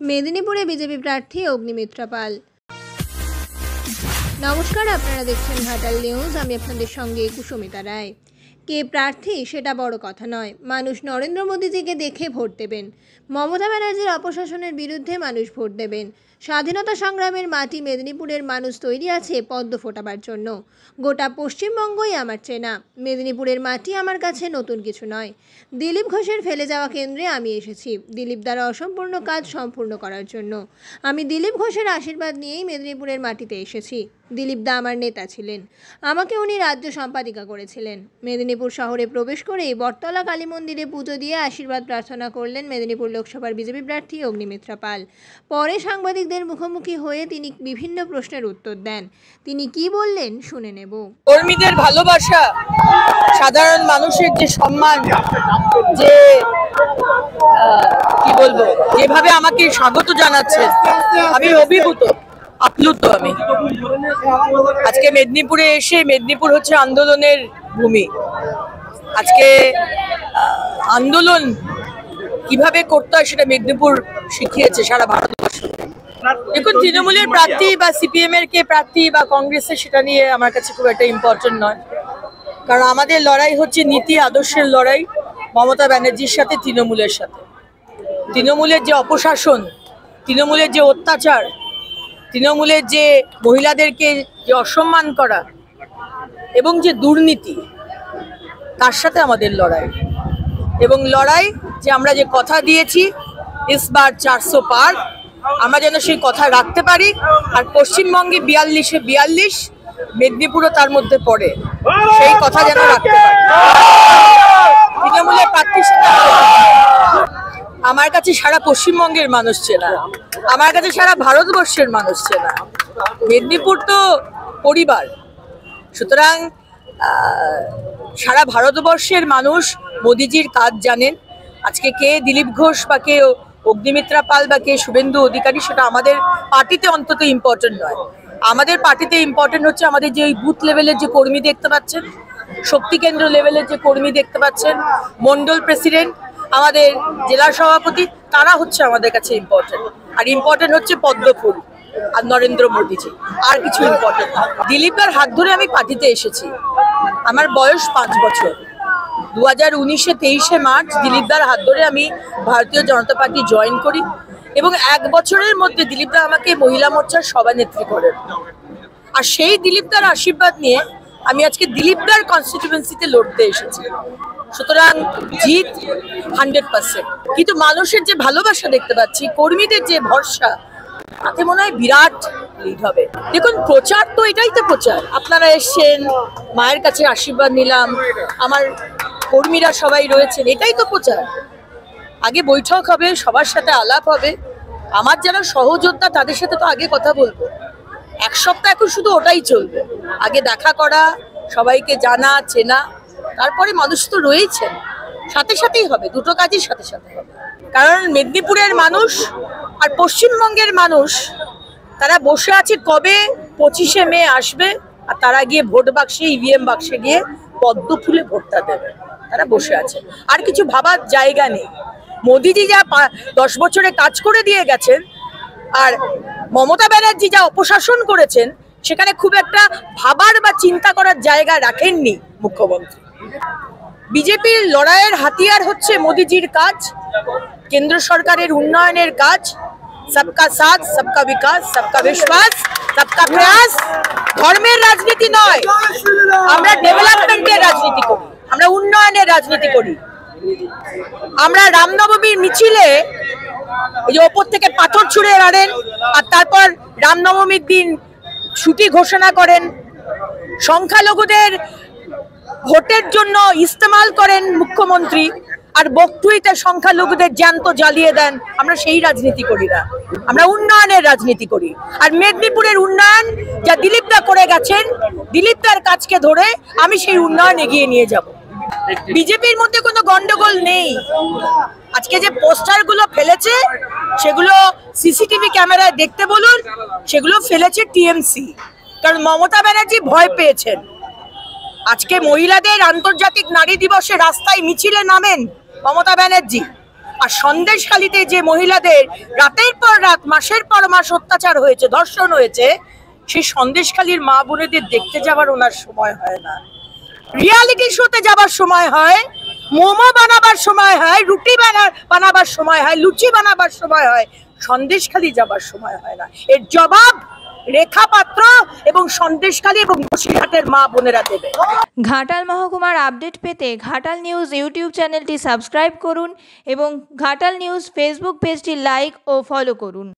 মেদিনীপুরে বিজেপি প্রার্থী অগ্নিমিত্রা পাল। নমস্কার, আপনারা দেখছেন ঘাটাল নিউজ। আমি আপনাদের সঙ্গে কুসুমিতা রায়। কে প্রার্থী সেটা বড় কথা নয়, মানুষ নরেন্দ্র মোদীজিকে দেখে ভোট দেবেন। মমতা ব্যানার্জির অপশাসনের বিরুদ্ধে মানুষ ভোট দেবেন। স্বাধীনতা সংগ্রামের মাটি মেদিনীপুরের মানুষ তৈরি আছে পদ্ম ফোটাবার জন্য। গোটা পশ্চিমবঙ্গই আমার চেনা। মেদিনীপুরের মাটি আমার কাছে নতুন কিছু নয়। দিলীপ ঘোষের ফেলে যাওয়া কেন্দ্রে আমি এসেছি দিলীপ দ্বারা অসম্পূর্ণ কাজ সম্পূর্ণ করার জন্য। আমি দিলীপ ঘোষের আশীর্বাদ নিয়েই মেদিনীপুরের মাটিতে এসেছি। দিলীপ দা আমার নেতা ছিলেন, আমাকে উনি রাজ্য সম্পাদিকা করেছিলেন। মেদিনীপুর শহরে প্রবেশ করেই বটতলা কালী মন্দিরে পুজো দিয়ে আশীর্বাদ প্রার্থনা করলেন মেদিনীপুর লোকসভার বিজেপি প্রার্থী অগ্নিমিত্রা পাল। পরে সাংবাদিকদের মুখোমুখি হয়ে তিনি বিভিন্ন প্রশ্নের উত্তর দেন। তিনি কি বললেন শুনে নেব। কর্মীদের ভালোবাসা, সাধারণ মানুষের যে সম্মান, যে কি বলবো, যেভাবে আমাকে স্বাগত জানাচ্ছে, আমি অভিভূত, আপ্লুত। আমি আজকে মেদিনীপুরে এসে, মেদিনীপুর হচ্ছে আন্দোলনের ভূমি। আজকে আন্দোলন কিভাবে করতে হয় সেটা মেদিনীপুর শিখিয়েছে সারা ভারতবর্ষ। দেখুন, তৃণমূলের প্রার্থী বা সিপিএম এর কে প্রার্থী বা কংগ্রেসের, সেটা নিয়ে আমার কাছে খুব একটা ইম্পর্টেন্ট নয়। কারণ আমাদের লড়াই হচ্ছে নীতি আদর্শের লড়াই, মমতা ব্যানার্জির সাথে, তৃণমূলের সাথে। তৃণমূলের যে অপশাসন, তৃণমূলের যে অত্যাচার, তৃণমূলের যে মহিলাদেরকে যে অসম্মান করা এবং যে দুর্নীতি, তার সাথে আমাদের লড়াই। এবং লড়াই যে আমরা যে কথা দিয়েছি ইসবার 400 পার, আমরা যেন সেই কথা রাখতে পারি। আর পশ্চিমবঙ্গে 42-এ 42, মেদিনীপুরও তার মধ্যে পড়ে, সেই কথা যেন রাখতে পারি। তৃণমূলের প্রার্থীর সাথে আমার কাছে সারা পশ্চিমবঙ্গের মানুষ চেনা, আমার কাছে সারা ভারতবর্ষের মানুষ চেনা। মেদিনীপুর তো পরিবার, সুতরাং সারা ভারতবর্ষের মানুষ মোদিজির কাজ জানেন। আজকে কে দিলীপ ঘোষ বা কে অগ্নিমিত্রা পাল বা কে শুভেন্দু অধিকারী, সেটা আমাদের পার্টিতে অন্তত ইম্পর্টেন্ট নয়। আমাদের পার্টিতে ইম্পর্টেন্ট হচ্ছে আমাদের যে ওই বুথ লেভেলের যে কর্মী দেখতে পাচ্ছেন, শক্তি কেন্দ্র লেভেলের যে কর্মী দেখতে পাচ্ছেন, মন্ডল প্রেসিডেন্ট, আমাদের জেলা সভাপতি, তারা হচ্ছে আমাদের কাছে ইম্পর্টেন্ট। আর ইম্পর্টেন্ট হচ্ছে পদ্ম ফুল আর নরেন্দ্র মোদীজি, আর কিছু ইম্পর্টেন্ট না। দিলীপের হাত ধরে আমি পার্টিতে এসেছি। আমার বয়স 5 বছর। 2019-এ 23শে মার্চ দিলীপদার হাত ধরে আমি ভারতীয় জনতা পার্টি জয়েন করি এবং 1 বছরের মধ্যে দিলীপদা আমাকে মহিলা মোর্চার সভানেত্রী করেন। আর সেই দিলীপদার আশীর্বাদ নিয়ে আমি আজকে দিলীপদার কনস্টিটিউয়েন্সিতে লড়তে এসেছি। সুতরাং জিত 100%। কিন্তু মানুষের যে ভালোবাসা দেখতে পাচ্ছি, কর্মীদের যে ভরসা, তাতে মনে হয় বিরাট লিড হবে। দেখুন, প্রচার তো এটাই তো প্রচার। আপনারা এসছেন, মায়ের কাছে আশীর্বাদ নিলাম, আমার কর্মীরা সবাই রয়েছেন, এটাই তো প্রচার। আগে বৈঠক হবে, সবার সাথে আলাপ হবে, আমার যারা সহযোদ্ধা তাদের সাথে তো আগে কথা বলবো। 1 সপ্তাহ এখন শুধু ওটাই চলবে। আগে দেখা করা, সবাইকে জানা চেনা, তারপরে মানুষ তো রয়েছেন, সাথে সাথেই হবে, দুটো কাজই সাথে সাথে হবে। কারণ মেদিনীপুরের মানুষ আর পশ্চিমবঙ্গের মানুষ, তারা বসে আছে কবে 25শে মে আসবে আর তারা গিয়ে ভোট বাক্সে, ইভিএম বাক্সে গিয়ে পদ্ম ফুলে ভোটটা দেবে। তারা বসে আছে, আর কিছু ভাবার জায়গা নেই। মোদিজি যা 10 বছরে কাজ করে দিয়ে গেছেন, আর মমতা ব্যানার্জি যা অপশাসন করেছেন, সেখানে খুব একটা ভাবার বা চিন্তা করার জায়গা রাখেননি মুখ্যমন্ত্রী। বিজেপির লড়াইয়ের হাতিয়ার হচ্ছে মোদিজির কাজ, কেন্দ্র সরকারের উন্নয়নের কাজ, সবকা সাথ, সবকা বিকাশ, সবকা বিশ্বাস, সবকা প্রয়াস। ধর্মের রাজনীতি নয়, আমরা ডেভেলপমেন্টের রাজনীতি করি, আমরা উন্নয়নের রাজনীতি করি। আমরা রামনবমীর মিছিলে ওই যে ওপর থেকে পাথর ছুঁড়ে মারেন আর তারপর রামনবমীর দিন ছুটি ঘোষণা করেন, সংখ্যালঘুদের ভোটের জন্য ইস্তেমাল করেন মুখ্যমন্ত্রী, আর বকটুইতে সংখ্যালঘুদের জ্যান্ত জ্বালিয়ে দেন। আমরা সেই রাজনীতি করি না, আমরা উন্নয়নের রাজনীতি করি। আর মেদিনীপুরের উন্নয়ন যা দিলীপদা করে গেছেন, দিলীপদার কাজকে ধরে আমি সেই উন্নয়ন এগিয়ে নিয়ে যাব। বিজেপির মধ্যে কোনো গন্ডগোল নেই। আজকে যে পোস্টারগুলো ফেলেছে, সেগুলো সিসিটিভি ক্যামেরায় দেখতে বলুন, সেগুলো ফেলেছে টিএমসি। কারণ মমতা ব্যানার্জি ভয় পেয়েছেন। আজকে মহিলাদের আন্তর্জাতিক নারী দিবসে রাস্তায় মিছিলে নামেন মমতা ব্যানার্জি, আর সন্দেশখালীতে যে মহিলাদের রাতের পর রাত মাসের পর মাস অত্যাচার হয়েছে, ধর্ষণ হয়েছে, সেই সন্দেশখালীর মা বোনেদের দেখতে যাবার ওনার সময় হয় না। রিয়ালিটি শোতে যাবার সময় হয়, মোমো বানাবার সময় হয়, রুটি বানাবার সময় হয়, লুচি বানাবার সময় হয়, সন্দেশখালী যাবার সময় হয় না। এর জবাব রেখা পাত্র এবং সন্দেশখালী এবং বসিরহাটের মা বোনেরা দেবে। ঘাটাল মহকুমার আপডেট পেতে ঘাটাল নিউজ ইউটিউব চ্যানেলটি সাবস্ক্রাইব করুন এবং ঘাটাল নিউজ ফেসবুক পেজটি লাইক ও ফলো করুন।